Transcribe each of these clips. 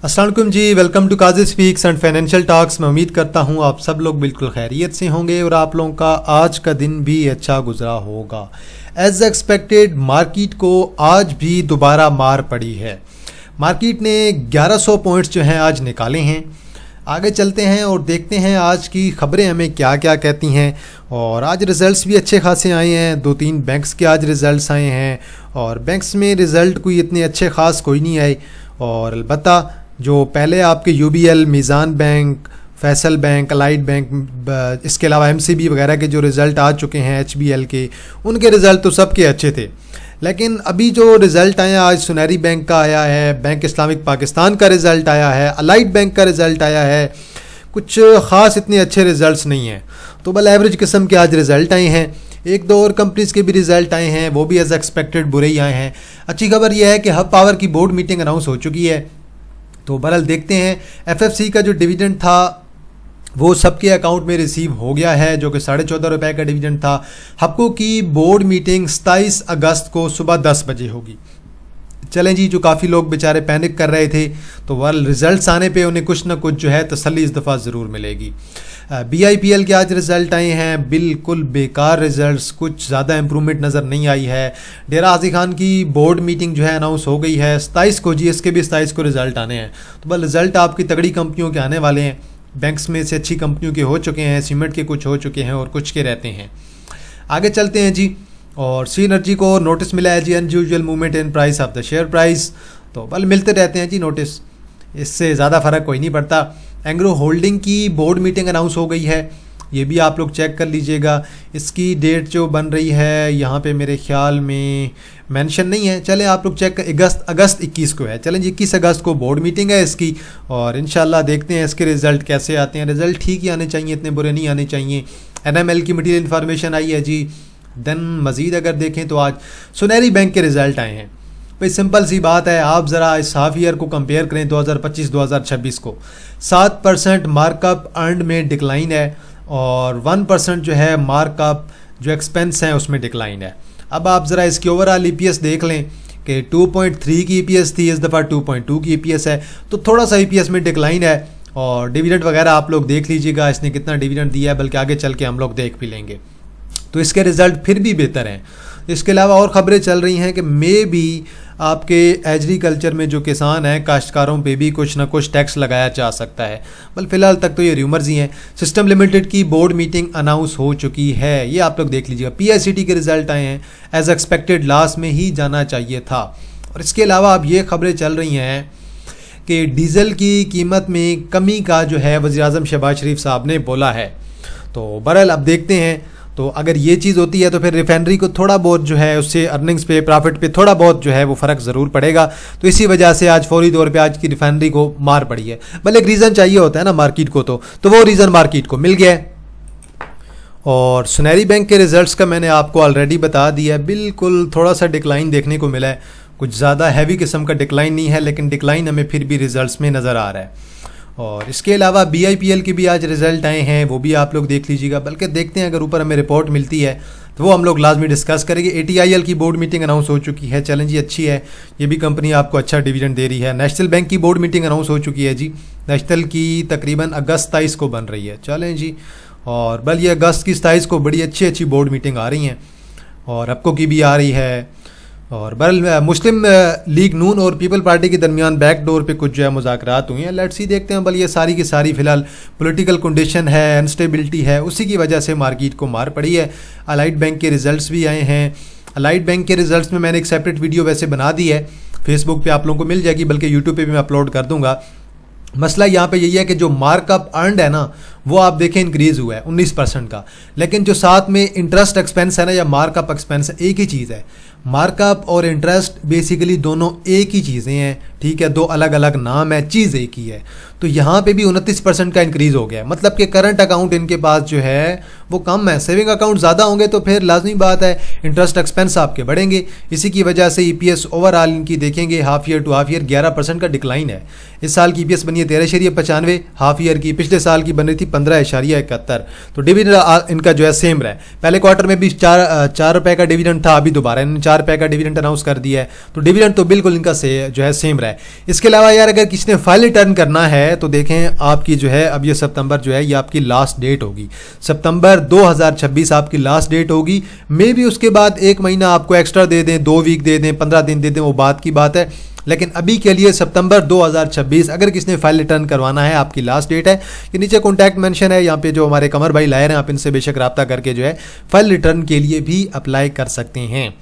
अस्सलाम वालेकुम जी, welcome to Qazi speaks and financial talks. मैं उम्मीद करता हूँ आप सब लोग बिल्कुल खैरियत से होंगे और आप लोगों का आज का दिन भी अच्छा गुजरा होगा। एज एक्सपेक्टेड मार्केट को आज भी दोबारा मार पड़ी है। मार्केट ने 1100 पॉइंट्स जो हैं आज निकाले हैं। आगे चलते हैं और देखते हैं आज की खबरें हमें क्या क्या कहती हैं। और आज रिज़ल्ट्स भी अच्छे खासे आए हैं, 2-3 बैंक्स के आज रिज़ल्ट्स आए हैं और बैंक्स में रिज़ल्ट कोई इतने अच्छे ख़ास कोई नहीं आए। और अलबत्ता जो पहले आपके UBL, Meezan bank, Faysal bank, allied bank, इसके अलावा एमसीबी वगैरह के जो रिज़ल्ट आ चुके हैं एचबीएल के, उनके रिज़ल्ट तो सबके अच्छे थे। लेकिन अभी जो रिज़ल्ट आया आज सुनहरी बैंक का आया है, बैंक इस्लामिक पाकिस्तान का रिज़ल्ट आया है, अलाइड बैंक का रिज़ल्ट आया है, कुछ ख़ास इतने अच्छे रिज़ल्ट्स नहीं हैं। तो बल एवरेज किस्म के आज रिज़ल्ट आए हैं। एक दो और कंपनीज़ के भी रिज़ल्ट आए हैं, वो भी एज एक्सपेक्टेड बुरे ही आए हैं। अच्छी खबर यह है कि हब पावर की बोर्ड मीटिंग अनाउंस हो चुकी है। तो बहरहाल देखते हैं, एफएफसी का जो डिविडेंड था वो सबके अकाउंट में रिसीव हो गया है, जो कि 14.5 रुपये का डिविडेंड था। हबको की बोर्ड मीटिंग 27 अगस्त को सुबह 10 बजे होगी। चलें जी, जो काफ़ी लोग बेचारे पैनिक कर रहे थे, तो वह रिज़ल्ट्स आने पे उन्हें कुछ ना कुछ जो है तसल्ली इस दफ़ा ज़रूर मिलेगी। बीआईपीएल के आज रिज़ल्ट आए हैं, बिल्कुल बेकार रिज़ल्ट्स, कुछ ज़्यादा इंप्रूवमेंट नज़र नहीं आई है। डेरा गाजी खान की बोर्ड मीटिंग जो है अनाउंस हो गई है 27 को, जीएस के भी 27 को रिज़ल्ट आने हैं। तो बस रिज़ल्ट आपकी तगड़ी कंपनियों के आने वाले हैं। बैंक्स में से अच्छी कंपनियों के हो चुके हैं, सीमेंट के कुछ हो चुके हैं और कुछ के रहते हैं। आगे चलते हैं जी। और सी एनर्जी को नोटिस मिला है जी, unusual movement in price of the share price. तो बल मिलते रहते हैं जी नोटिस, इससे ज़्यादा फ़र्क कोई नहीं पड़ता। एंग्रो होल्डिंग की बोर्ड मीटिंग अनाउंस हो गई है, ये भी आप लोग चेक कर लीजिएगा। इसकी डेट जो बन रही है यहाँ पे मेरे ख्याल में मेंशन नहीं है, चलें आप लोग चेक अगस्त 21 को है। चलें जी, 21 अगस्त को बोर्ड मीटिंग है इसकी और इंशाल्लाह देखते हैं इसके रिज़ल्ट कैसे आते हैं। रिज़ल्ट ठीक ही आने चाहिए, इतने बुरे नहीं आने चाहिए। एनएमएल की मटीरियल इन्फॉर्मेशन आई है जी। देन मज़ीद अगर देखें तो आज सुनहरी बैंक के रिज़ल्ट आए हैं। भाई सिंपल सी बात है, आप ज़रा इस हाफ ईयर को कंपेयर करें 2025-2026 को, 7% मार्कअप अर्नड में डिक्लाइन है और 1% जो है मार्कअप जो एक्सपेंस हैं उसमें डिक्लाइन है। अब आप ज़रा इसकी ओवरऑल ईपीएस देख लें कि 2.3 की ईपीएस थी, इस दफ़ा 2.2 की ईपीएस है, तो थोड़ा सा ईपीएस में डिक्लाइन है। और डिविडेंड वगैरह आप लोग देख लीजिएगा इसने कितना डिविडेंड दिया है, बल्कि आगे चल के हम लोग देख भी लेंगे। तो इसके रिज़ल्ट फिर भी बेहतर हैं। इसके अलावा और ख़बरें चल रही हैं कि मे भी आपके एग्रीकल्चर में जो किसान हैं, काश्तकारों पे भी कुछ ना कुछ टैक्स लगाया जा सकता है। बल फ़िलहाल तक तो ये र्यूमर्स ही हैं। सिस्टम लिमिटेड की बोर्ड मीटिंग अनाउंस हो चुकी है, ये आप लोग देख लीजिएगा। पीआईसीटी के रिज़ल्ट आए हैं, एज एक्सपेक्टेड लास्ट में ही जाना चाहिए था। और इसके अलावा अब ये खबरें चल रही हैं कि डीज़ल की कीमत में कमी का जो है वज़ीर-ए-आज़म शहबाज शरीफ साहब ने बोला है। तो बहरहाल अब देखते हैं, तो अगर ये चीज़ होती है तो फिर रिफाइनरी को थोड़ा बहुत जो है उससे अर्निंग्स पे, प्रॉफिट पे थोड़ा बहुत जो है वो फ़र्क ज़रूर पड़ेगा। तो इसी वजह से आज फौरी तौर पे आज की रिफाइनरी को मार पड़ी है। भले एक रीज़न चाहिए होता है ना मार्केट को, तो वो रीज़न मार्केट को मिल गया है। और सुनहरी बैंक के रिज़ल्ट्स का मैंने आपको ऑलरेडी बता दिया है, बिल्कुल थोड़ा सा डिक्लाइन देखने को मिला है, कुछ ज़्यादा हैवी किस्म का डिक्लाइन नहीं है, लेकिन डिक्लाइन हमें फिर भी रिज़ल्ट्स में नज़र आ रहा है। और इसके अलावा बीआईपीएल की भी आज रिज़ल्ट आए हैं, वो भी आप लोग देख लीजिएगा। बल्कि देखते हैं अगर ऊपर हमें रिपोर्ट मिलती है तो वो हम लोग लाजमी डिस्कस करेंगे। एटीआईएल की बोर्ड मीटिंग अनाउंस हो चुकी है, चलें जी, अच्छी है, ये भी कंपनी आपको अच्छा डिविडेंड दे रही है। नेशनल बैंक की बोर्ड मीटिंग अनाउंस हो चुकी है जी, नेशनल की तकरीबन अगस्त 27 को बन रही है। चलें जी, और बल ये अगस्त की 27 को बड़ी अच्छी अच्छी बोर्ड मीटिंग आ रही हैं और आपको की भी आ रही है। और बल मुस्लिम लीग नून और पीपल पार्टी के दरमियान बैक डोर पे कुछ जो है मुज़ाकरात हुई हैं। लेट्स सी, देखते हैं। बल ये सारी की सारी फ़िलहाल पॉलिटिकल कंडीशन है, अनस्टेबिलिटी है, उसी की वजह से मार्केट को मार पड़ी है। अलाइड बैंक के रिज़ल्ट्स भी आए हैं। अलाइड बैंक के रिज़ल्ट्स में मैंने एक सेपरेट वीडियो वैसे बना दी है, फेसबुक पे आप लोगों को मिल जाएगी, बल्कि यूट्यूब पे भी मैं अपलोड कर दूंगा। मसला यहाँ पे यही है कि जो मार्कअप अर्नड है ना, वो आप देखें इंक्रीज़ हुआ है 19% का, लेकिन जो साथ में इंटरेस्ट एक्सपेंस है ना या मार्कअप एक्सपेंस है, एक ही चीज़ है। मार्कअप और इंटरेस्ट बेसिकली दोनों एक ही चीज़ें हैं, ठीक है, दो अलग अलग नाम है, चीज़ एक ही है। तो यहाँ पे भी 29% का इंक्रीज़ हो गया है, मतलब कि करंट अकाउंट इनके पास जो है वो कम है। सेविंग अकाउंट ज़्यादा होंगे तो फिर लाजमी बात है इंटरेस्ट एक्सपेंस आपके बढ़ेंगे। इसी की वजह से ईपीएस ओवरऑल इनकी देखेंगे half year to half year 11% का डिक्लाइन है। इस साल की ईपीएस बनी है 13.95, हाफ ईयर की पिछले साल की बनी थी 15.71। तो डिविडेंड इनका जो है सेम रहा है। पहले क्वार्टर में भी 4 रुपये का डिविडेंड था, अभी दोबारा इन्होंने 4 रुपये का डिविडेंड अनाउंस कर दिया है। तो डिविडेंड तो बिल्कुल इनका जो है सेम रहा है। इसके अलावा यार अगर किसी ने फाइल रिटर्न करना है तो देखें आपकी जो है अब ये सितंबर जो है ये आपकी लास्ट डेट होगी। सितंबर 2026 आपकी लास्ट डेट होगी। मे भी उसके बाद 1 महीना आपको एक्स्ट्रा दे दें, 2 वीक दे दें, 15 दिन दे दें, वो बात की बात है। लेकिन अभी के लिए सितंबर 2026 अगर किसी ने फाइल रिटर्न करवाना है आपकी लास्ट डेट है। कि नीचे कॉन्टैक्ट मेंशन है, यहाँ पे जो हमारे कमर भाई लायर हैं आप इनसे बेशक रब्ता करके जो है फाइल रिटर्न के लिए भी अप्लाई कर सकते हैं।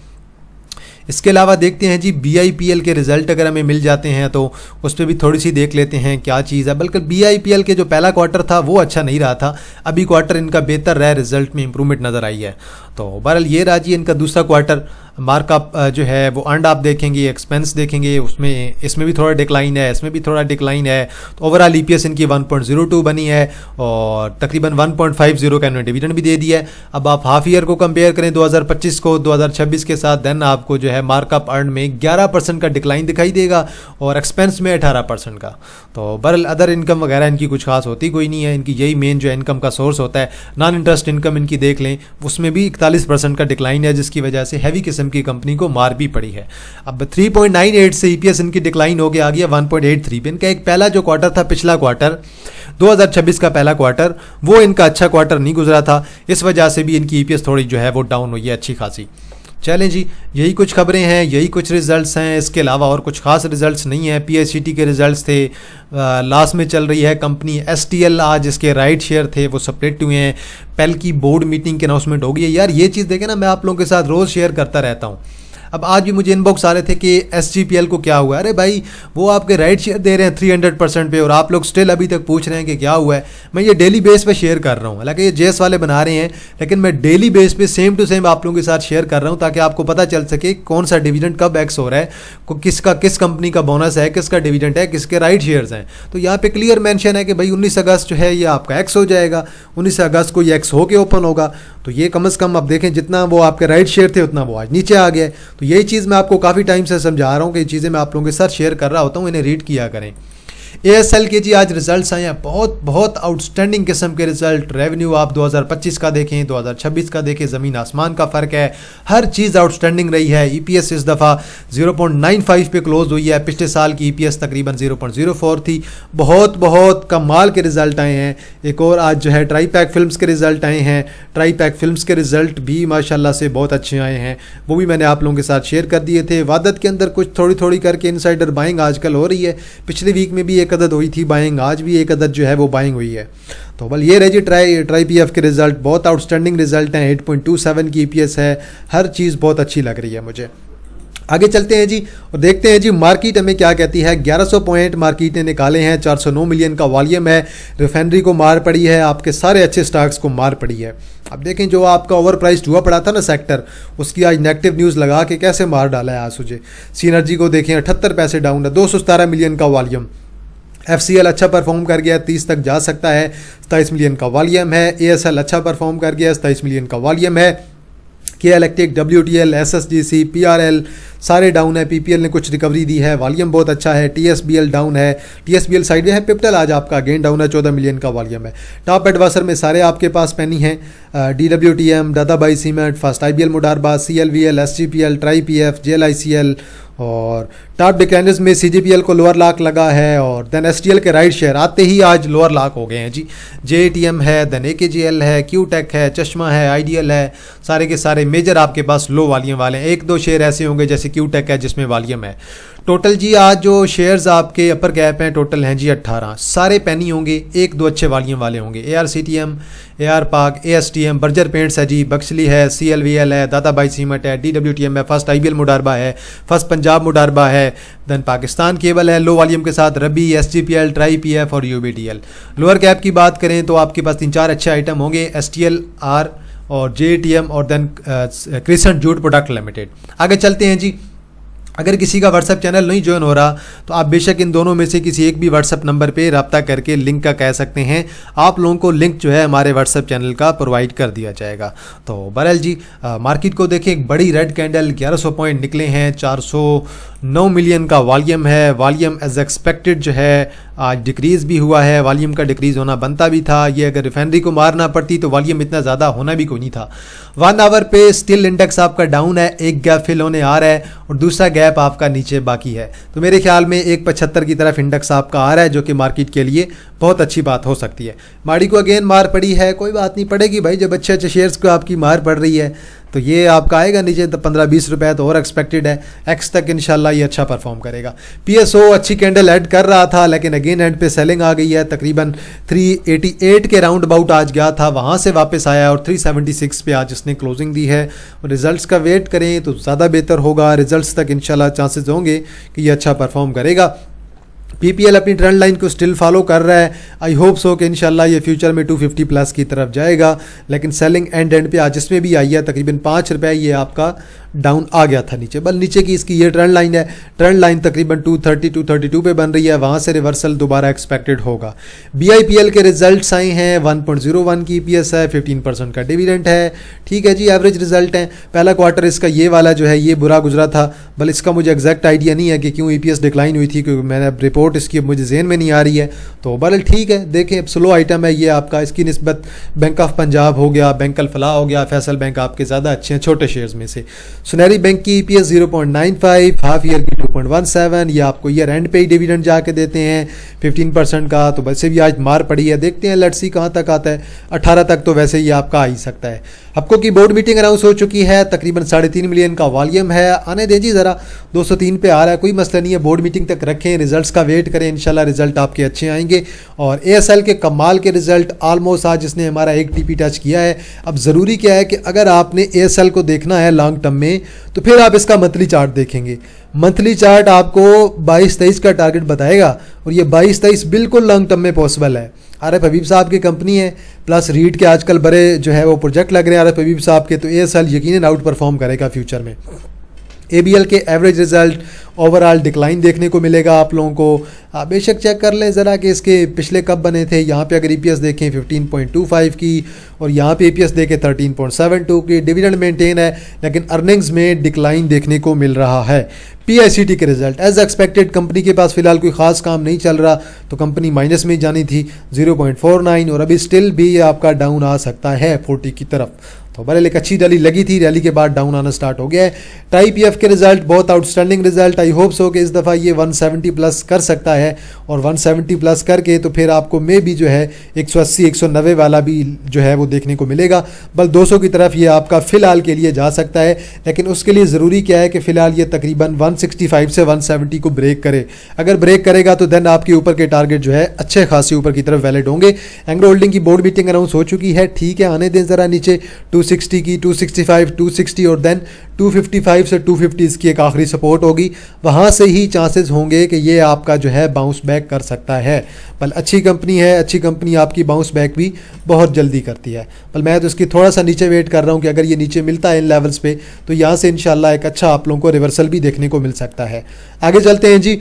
इसके अलावा देखते हैं जी BIPL के रिजल्ट अगर हमें मिल जाते हैं तो उस पर भी थोड़ी सी देख लेते हैं क्या चीज़ है। बल्कि BIPL के जो पहला क्वार्टर था वो अच्छा नहीं रहा था, अभी क्वार्टर इनका बेहतर रहा, रिजल्ट में इंप्रूवमेंट नज़र आई है। तो बहरहाल ये रहा जी इनका दूसरा क्वार्टर। मार्कअप जो है वो अर्नड आप देखेंगे, एक्सपेंस देखेंगे, उसमें इसमें भी थोड़ा डिक्लाइन है, इसमें भी थोड़ा डिक्लाइन है। तो ओवरऑल EPS इनकी 1.02 बनी है और तकरीबन 1.50 का इन्होंने डिविडेंड भी दे दिया है। अब आप हाफ ईयर को कंपेयर करें 2025 को 2026 के साथ, देन आपको जो है मार्कअप अर्न में 11% का डिक्लाइन दिखाई देगा और एक्सपेंस में 18% का। तो बहरहाल अदर इनकम वगैरह इनकी कुछ खास होती कोई नहीं है, इनकी यही मेन जो है इनकम का सोर्स होता है। नॉन इंटरेस्ट इनकम इनकी देख लें, उसमें भी 41% का डिक्लाइन है, जिसकी वजह से हैवी किस्म की कंपनी को मार भी पड़ी है। अब 3.98 से EPS इनकी डिक्लाइन हो गया आ गया 1.83 पे। इनका एक पहला जो क्वार्टर था, पिछला क्वार्टर 2026 का पहला क्वार्टर, वो इनका अच्छा क्वार्टर नहीं गुजरा था, इस वजह से भी इनकी EPS थोड़ी जो है वो डाउन हुई है अच्छी खासी। चलें जी, यही कुछ खबरें हैं, यही कुछ रिजल्ट्स हैं, इसके अलावा और कुछ खास रिजल्ट्स नहीं हैं। PICT के रिजल्ट्स थे, लास्ट में चल रही है कंपनी STL, आज इसके राइट शेयर थे वो स्प्लिट हुए हैं। पेल की बोर्ड मीटिंग की अनाउंसमेंट होगी है। यार ये चीज़ देखें ना, मैं आप लोगों के साथ रोज़ शेयर करता रहता हूँ। अब आज भी मुझे इनबॉक्स आ रहे थे कि SGPL को क्या हुआ है। अरे भाई वो आपके राइट शेयर दे रहे हैं 300% पे और आप लोग स्टिल अभी तक पूछ रहे हैं कि क्या हुआ है। मैं ये डेली बेस पे शेयर कर रहा हूँ, हालांकि ये JS वाले बना रहे हैं, लेकिन मैं डेली बेस पे सेम टू सेम आप लोगों के साथ शेयर कर रहा हूँ ताकि आपको पता चल सके कौन सा डिविडेंड कब एक्स हो रहा है, किस कंपनी का बोनस है, किसका डिविडेंड है, किसके राइट शेयर्स हैं। तो यहाँ पे क्लियर मेंशन है कि भाई 19 अगस्त जो है ये आपका एक्स हो जाएगा, 19 अगस्त को ये एक्स होके ओपन होगा। तो ये कम से कम अब देखें जितना वो आपके राइट शेयर थे उतना वो आज नीचे आ गया। तो यही चीज़ मैं आपको काफ़ी टाइम से समझा रहा हूँ कि ये चीज़ें मैं आप लोगों के साथ शेयर कर रहा होता हूँ, इन्हें रीड किया करें। ASL के जी आज रिजल्ट्स आए हैं, बहुत आउटस्टैंडिंग किस्म के रिजल्ट। रेवेन्यू आप 2025 का देखें, 2026 का देखें, ज़मीन आसमान का फ़र्क है, हर चीज़ आउटस्टैंडिंग रही है। EPS इस दफ़ा 0.95 पे क्लोज हुई है, पिछले साल की EPS तकरीबन 0.04 थी। बहुत कमाल के रिजल्ट आए हैं। एक और आज जो है ट्राईपैक फिल्म्स के रिजल्ट आए हैं, ट्राईपैक फिल्म्स के रिजल्ट भी माशाल्लाह से बहुत अच्छे आए हैं, वो भी मैंने आप लोगों के साथ शेयर कर दिए थे। वादत के अंदर कुछ थोड़ी करके इनसाइडर बाइंग आजकल हो रही है, पिछले वीक में भी एक अदद हुई थी बाइंग, आज भी एक अदद जो है वो बाइंग हुई है। तो बल ये रहे जी ट्राई PF के रिजल्ट, बहुत आउटस्टैंडिंग रिजल्ट हैं। 8.27 की EPS है, हर चीज़ बहुत अच्छी लग रही है मुझे। आगे चलते हैं जी और देखते हैं जी मार्केट हमें क्या कहती है। 1100 पॉइंट मार्केट ने निकाले हैं, 409 मिलियन का वॉल्यूम है। रिफाइनरी को मार पड़ी है, आपके सारे अच्छे स्टॉक्स को मार पड़ी है। अब देखें जो आपका ओवर प्राइस्ड हुआ पड़ा था ना सेक्टर, उसकी आज नेगेटिव न्यूज़ लगा के कैसे मार डाला है आसुजे। सीनर्जी को देखें 78 पैसे डाउन है, 217 मिलियन का वॉल्यूम। FCL अच्छा परफॉर्म कर गया, 30 तक जा सकता है, 27 मिलियन का वॉल्यूम है। ASL अच्छा परफॉर्म कर गया, 27 मिलियन का वॉल्यूम है। KL electric, WTL, SSGC, PRL सारे डाउन है। PPL ने कुछ रिकवरी दी है, वॉल्यूम बहुत अच्छा है। TSBL डाउन है, TSBL साइड में है। पिप्टल आज आपका अगेन डाउन है, 14 मिलियन का वॉल्यूम है। टॉप एडवाइजर में सारे आपके पास पेनी हैं, DWTM, Dadabhai cement, first IBL मुडारबा, CLVL, SGPL, try PF, JLICL और टॉप डिक्लाइनर्स में CGPL को लोअर लॉक लगा है और देन STL के राइट शेयर आते ही आज लोअर लॉक हो गए हैं जी। JATM है, देन AKGL है, QTech है, चश्मा है, IDL है, सारे के सारे मेजर आपके पास लो वॉल्यूम वाले हैं। 1-2 शेयर ऐसे होंगे जैसे QTech है जिसमें वॉल्यूम है। टोटल जी आज जो शेयर्स आपके अपर कैप हैं टोटल हैं जी 18, सारे पेनी होंगे, 1-2 अच्छे वॉल्यूम वाले होंगे। ARCTM, AR पाक, ASTM, बर्जर पेंट्स है जी, बक्सली है, CLVL है, दादाबाई सीमेंट है, DWTM है, फर्स्ट IBL मुडारबा है, फर्स्ट पंजाब मुडारबा है, देन पाकिस्तान केबल है लो वॉल्यूम के साथ, रबी, SGPL, ट्राई PF और UBDL। लोअर कैप की बात करें तो आपके पास 3-4 अच्छे आइटम होंगे, STL, R और JATM और then crescent jute product limited. आगे चलते हैं जी। अगर किसी का व्हाट्सएप चैनल नहीं ज्वाइन हो रहा तो आप बेशक इन दोनों में से किसी एक भी व्हाट्सएप नंबर पे रब्ता करके लिंक का कह सकते हैं, आप लोगों को लिंक जो है हमारे व्हाट्सएप चैनल का प्रोवाइड कर दिया जाएगा। तो बहरहाल जी मार्केट को देखें, एक बड़ी रेड कैंडल 1100 पॉइंट निकले हैं, 409 मिलियन का वॉल्यूम है। वॉल्यूम एज एक्सपेक्टेड जो है आज डिक्रीज़ भी हुआ है, वॉल्यूम का डिक्रीज़ होना बनता भी था। ये अगर रिफाइनरी को मारना पड़ती तो वॉल्यूम इतना ज़्यादा होना भी कोई नहीं था। 1 आवर पे स्टिल इंडेक्स आपका डाउन है, एक गैप फिल होने आ रहा है और दूसरा गैप आपका नीचे बाकी है। तो मेरे ख्याल में 175 की तरफ इंडेक्स आपका आ रहा है, जो कि मार्केट के लिए बहुत अच्छी बात हो सकती है। माड़ी को अगेन मार पड़ी है, कोई बात नहीं, पड़ेगी भाई, जब अच्छे अच्छे शेयर्स को आपकी मार पड़ रही है तो ये आपका आएगा नीचे 15-20 रुपए तो और एक्सपेक्टेड है। एक्स तक इंशाल्लाह ये अच्छा परफॉर्म करेगा। पीएसओ अच्छी कैंडल ऐड कर रहा था, लेकिन अगेन एंड पे सेलिंग आ गई है। तकरीबन 388 के राउंड अबाउट आज गया था, वहाँ से वापस आया और 376 पे आज इसने क्लोजिंग दी है। और रिजल्ट्स का वेट करें तो ज़्यादा बेहतर होगा, रिजल्ट्स तक इंशाल्लाह चांसेस होंगे कि ये अच्छा परफॉर्म करेगा। पीपीएल अपनी ट्रेंड लाइन को स्टिल फॉलो कर रहा है। आई होप सो कि इंशाल्लाह ये फ्यूचर में 250 प्लस की तरफ जाएगा, लेकिन सेलिंग एंड पे आज इसमें भी आई है, तकरीबन 5 रुपये ये आपका डाउन आ गया था नीचे। बल नीचे की इसकी ये ट्रेंड लाइन है, ट्रेंड लाइन तकरीबन 232 पे बन रही है, वहाँ से रिवर्सल दोबारा एक्सपेक्टेड होगा। बीआईपीएल के रिजल्ट्स आए हैं, 1.01 की ईपीएस है, 15% का डिविडेंड है, ठीक है जी, एवरेज रिजल्ट है। पहला क्वार्टर इसका ये वाला जो है ये बुरा गुजरा था, बल इसका मुझे एग्जैक्ट आइडिया नहीं है कि क्यों ईपीएस डिक्लाइन हुई थी, क्योंकि मैंने रिपोर्ट इसकी मुझे जेहन में नहीं आ रही है। तो बल ठीक है, देखें, स्लो आइटम है ये आपका, इसकी निस्बत बैंक ऑफ पंजाब हो गया, बैंक अल फलाह हो गया, फैसल बैंक आपके ज़्यादा अच्छे हैं छोटे शेयर्स में से। सुनहरी बैंक की ईपीएस 0.95, हाफ ईयर की 2.17, ये आपको ईयर एंड पे ही डिविडेंड जाके देते हैं 15% का। तो वैसे भी आज मार पड़ी है, देखते हैं लेट्स सी कहाँ तक आता है। 18 तक तो वैसे ही आपका आ ही सकता है। आपको की बोर्ड मीटिंग अनाउंस हो चुकी है, तकरीबन 3.5 मिलियन का वॉल्यूम है, आने दें जी ज़रा, 203 पे आ रहा है, कोई मसला नहीं है। बोर्ड मीटिंग तक रखें, रिजल्ट्स का वेट करें, इंशाल्लाह रिजल्ट आपके अच्छे आएंगे। और एएसएल के कमाल के रिजल्ट ऑलमोस्ट आज इसने हमारा 1 टीपी टच किया है। अब ज़रूरी क्या है कि अगर आपने एएसएल को देखना है लॉन्ग टर्म में तो फिर आप इसका मंथली चार्ट देखेंगे। मंथली चार्ट आपको 22-23 का टारगेट बताएगा और ये 22-23 बिल्कुल लॉन्ग टर्म में पॉसिबल है। आरिफ हबीब साहब की कंपनी है, प्लस रीट के आजकल बड़े जो है वो प्रोजेक्ट लग रहे हैं आरिफ हबीब साहब के, तो एएसएल यकीनन आउट परफॉर्म करेगा फ्यूचर में। एबीएल के एवरेज रिजल्ट ओवरऑल डिक्लाइन देखने को मिलेगा आप लोगों को। आप बेशक चेक कर लें ज़रा कि इसके पिछले कब बने थे। यहाँ पे अगर ईपीएस देखें 15.25 की और यहाँ पे ईपीएस देखें 13.72 की, डिविडेंड मेंटेन है लेकिन अर्निंग्स में डिक्लाइन देखने को मिल रहा है। पीआईसीटी के रिजल्ट एज एक्सपेक्टेड, कंपनी के पास फिलहाल कोई खास काम नहीं चल रहा तो कंपनी माइनस में जानी थी 0.49 और अभी स्टिल भी आपका डाउन आ सकता है 40 की तरफ। तो बड़े एक अच्छी रैली लगी थी, रैली के बाद डाउन आना स्टार्ट हो गया है। टाई पीएफ के रिजल्ट बहुत outstanding result, I hope so कि इस दफ़ा ये 170 प्लस कर सकता है और 170 प्लस करके तो फिर आपको मे भी जो है 180-190 वाला भी जो है वो देखने को मिलेगा। बल 200 की तरफ ये आपका फ़िलहाल के लिए जा सकता है, लेकिन उसके लिए ज़रूरी क्या है कि फ़िलहाल ये तकरीबन 165 से 170 को ब्रेक करे। अगर ब्रेक करेगा तो देन आपके ऊपर के टारगेट जो है अच्छे खासे ऊपर की तरफ वैलिड होंगे। एंग्रो होल्डिंग की बोर्ड मीटिंग अनाउंस हो चुकी है, ठीक है, आने दें ज़रा नीचे 260 की, 265, 260 और देन 255 से 250 इसकी एक आखिरी सपोर्ट होगी। वहाँ से ही चांसेस होंगे कि ये आपका जो है बाउंस बैक कर सकता है। बल अच्छी कंपनी है, अच्छी कंपनी आपकी बाउंस बैक भी बहुत जल्दी करती है। बल मैं तो इसकी थोड़ा सा नीचे वेट कर रहा हूँ कि अगर ये नीचे मिलता है इन लेवल्स पे तो यहाँ से इंशाल्लाह एक अच्छा आप लोगों को रिवर्सल भी देखने को मिल सकता है। आगे चलते हैं जी।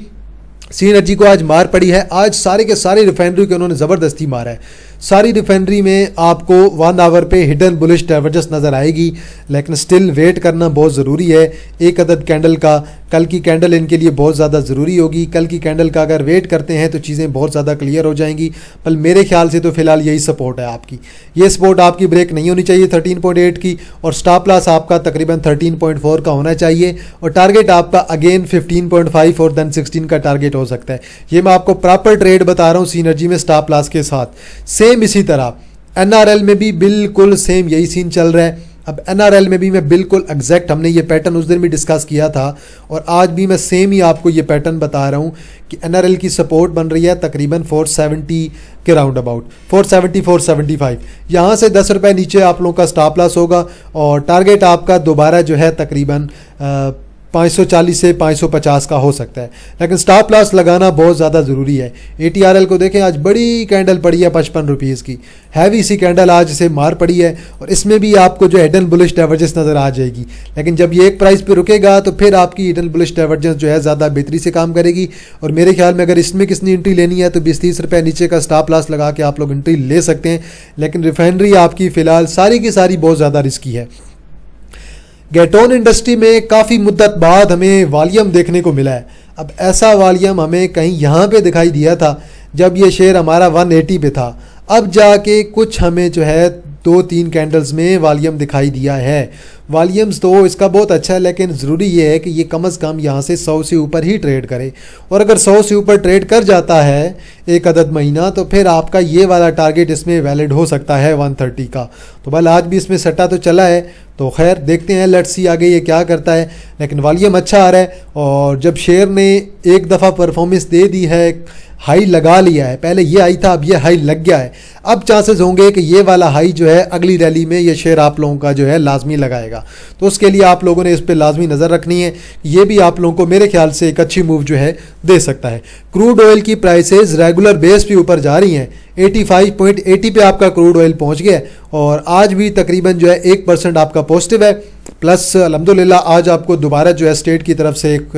सी एनर्जी को आज मार पड़ी है, आज सारे के सारे रिफाइनरी के उन्होंने ज़बरदस्ती मारा है। सारी रिफाइनरी में आपको 1 आवर पे हिडन बुलिश डाइवर्जेंस नज़र आएगी, लेकिन स्टिल वेट करना बहुत ज़रूरी है। एक अदद कैंडल का, कल की कैंडल इनके लिए बहुत ज़्यादा ज़रूरी होगी। कल की कैंडल का अगर वेट करते हैं तो चीज़ें बहुत ज़्यादा क्लियर हो जाएंगी। बल मेरे ख्याल से तो फ़िलहाल यही सपोर्ट है आपकी, ये सपोर्ट आपकी ब्रेक नहीं होनी चाहिए 13.8 की, और स्टॉप लॉस आपका तकरीबन 13.4 का होना चाहिए, और टारगेट आपका अगेन 15.5 और देन 16 का टारगेट हो सकता है। ये मैं आपको प्रॉपर ट्रेड बता रहा हूँ सी एनर्जी में स्टॉप लॉस के साथ। सेम इसी तरह एनआरएल में भी बिल्कुल सेम यही सीन चल रहा है। अब एनआरएल में भी मैं बिल्कुल एग्जैक्ट, हमने ये पैटर्न उस दिन भी डिस्कस किया था और आज भी मैं सेम ही आपको ये पैटर्न बता रहा हूँ कि एनआरएल की सपोर्ट बन रही है तकरीबन 470 के राउंड अबाउट, 470 475। यहाँ से 10 रुपये नीचे आप लोगों का स्टॉप लॉस होगा और टारगेट आपका दोबारा जो है तकरीबन 540 से 550 का हो सकता है, लेकिन स्टॉप लॉस लगाना बहुत ज़्यादा ज़रूरी है। ATRL को देखें, आज बड़ी कैंडल पड़ी है 55 रुपीज़ की, हैवी सी कैंडल आज इसे मार पड़ी है, और इसमें भी आपको जो हिडन बुलिश डाइवर्जेंस नज़र आ जाएगी। लेकिन जब ये एक प्राइस पे रुकेगा तो फिर आपकी हिडन बुलिश डाइवर्जेंस जो है ज़्यादा बेहतरी से काम करेगी। और मेरे ख्याल में अगर इसमें किसनी एंट्री लेनी है तो 20-30 रुपये नीचे का स्टॉप लॉस लगा के आप लोग एंट्री ले सकते हैं। लेकिन रिफाइनरी आपकी फ़िलहाल सारी की सारी बहुत ज़्यादा रिस्की है। गेटोन इंडस्ट्री में काफ़ी मुद्दत बाद हमें वॉल्यूम देखने को मिला है। अब ऐसा वॉल्यूम हमें कहीं यहाँ पे दिखाई दिया था जब ये शेयर हमारा 180 पे था, अब जाके कुछ हमें जो है 2-3 कैंडल्स में वॉल्यूम दिखाई दिया है। वॉल्यूम्स तो इसका बहुत अच्छा है, लेकिन ज़रूरी ये है कि ये कम से कम यहाँ से 100 से ऊपर ही ट्रेड करे, और अगर 100 से ऊपर ट्रेड कर जाता है एक अदद महीना तो फिर आपका ये वाला टारगेट इसमें वैलिड हो सकता है 130 का। तो बल आज भी इसमें सट्टा तो चला है, तो खैर देखते हैं, लेट्स सी आगे ये क्या करता है। लेकिन वॉल्यूम अच्छा आ रहा है, और जब शेयर ने एक दफ़ा परफॉर्मेंस दे दी है, हाई लगा लिया है, पहले ये हाई था अब ये हाई लग गया है, अब चांसेस होंगे कि ये वाला हाई जो है अगली रैली में ये शेयर आप लोगों का जो है लाजमी लगाएगा। तो उसके लिए आप लोगों ने इस पर लाजमी नज़र रखनी है, ये भी आप लोगों को मेरे ख्याल से एक अच्छी मूव जो है दे सकता है। क्रूड ऑयल की प्राइसेस रेगुलर बेस पे ऊपर जा रही हैं, 85.80 पे आपका क्रूड ऑयल पहुंच गया है, और आज भी तकरीबन जो है 1% आपका पॉजिटिव है, प्लस अल्हम्दुलिल्लाह आज आपको दोबारा जो है स्टेट की तरफ से एक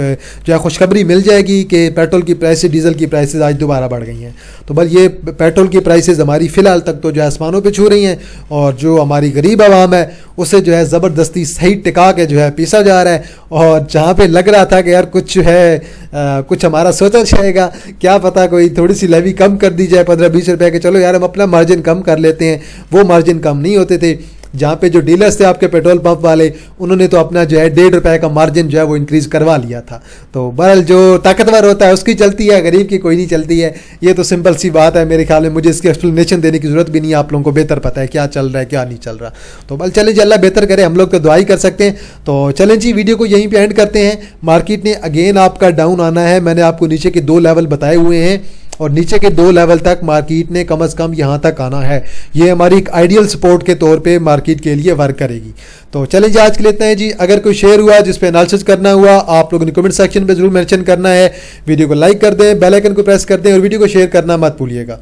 जो है खुशखबरी मिल जाएगी कि पेट्रोल की प्राइसेस, डीजल की प्राइसेस आज दोबारा बढ़ गई हैं। तो बस ये पेट्रोल की प्राइसेस हमारी फ़िलहाल तक तो जो है आसमानों पे छू रही हैं, और जो हमारी गरीब आवाम है उसे जो है ज़बरदस्ती सही टिका के जो है पीसा जा रहा है। और जहाँ पे लग रहा था कि यार कुछ है कुछ हमारा सोचा जाएगा, क्या पता कोई थोड़ी सी लेवी कम कर दी जाए 15-20 रुपये के, चलो यार हम अपना मार्जिन कम कर लेते हैं, वो मार्जिन कम नहीं होते थे। जहाँ पे जो डीलर्स थे आपके पेट्रोल पंप वाले, उन्होंने तो अपना जो है 1.5 रुपये का मार्जिन जो है वो इंक्रीज़ करवा लिया था। तो बहरहाल जो ताकतवर होता है उसकी चलती है, गरीब की कोई नहीं चलती है। ये तो सिंपल सी बात है, मेरे ख्याल में मुझे इसकी एक्सप्लेनेशन देने की ज़रूरत भी नहीं है, आप लोगों को बेहतर पता है क्या चल रहा है क्या नहीं चल रहा। तो बल चलें जी, अल्लाह बेहतर करे, हम लोग तो दुआ ही कर सकते हैं। तो चलें जी, वीडियो को यहीं पर एंड करते हैं। मार्केट ने अगेन आपका डाउन आना है, मैंने आपको नीचे के 2 लेवल बताए हुए हैं, और नीचे के 2 लेवल तक मार्केट ने कम से कम यहाँ तक आना है। ये हमारी एक आइडियल सपोर्ट के तौर पे मार्केट के लिए वर्क करेगी। तो चलें जी, आज के लिए इतना है जी। अगर कोई शेयर हुआ जिस पे एनालिसिस करना हुआ, आप लोगों ने कमेंट सेक्शन में जरूर मेंशन करना है। वीडियो को लाइक कर दें, बेल आइकन को प्रेस कर दें, और वीडियो को शेयर करना मत भूलिएगा।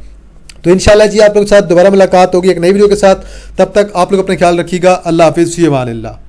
तो इंशाल्लाह जी आप लोगों के साथ दोबारा मुलाकात होगी एक नई वीडियो के साथ। तब तक आप लोग अपना ख्याल रखिएगा। अल्लाह हाफिज़, फ़ी अमान अल्लाह।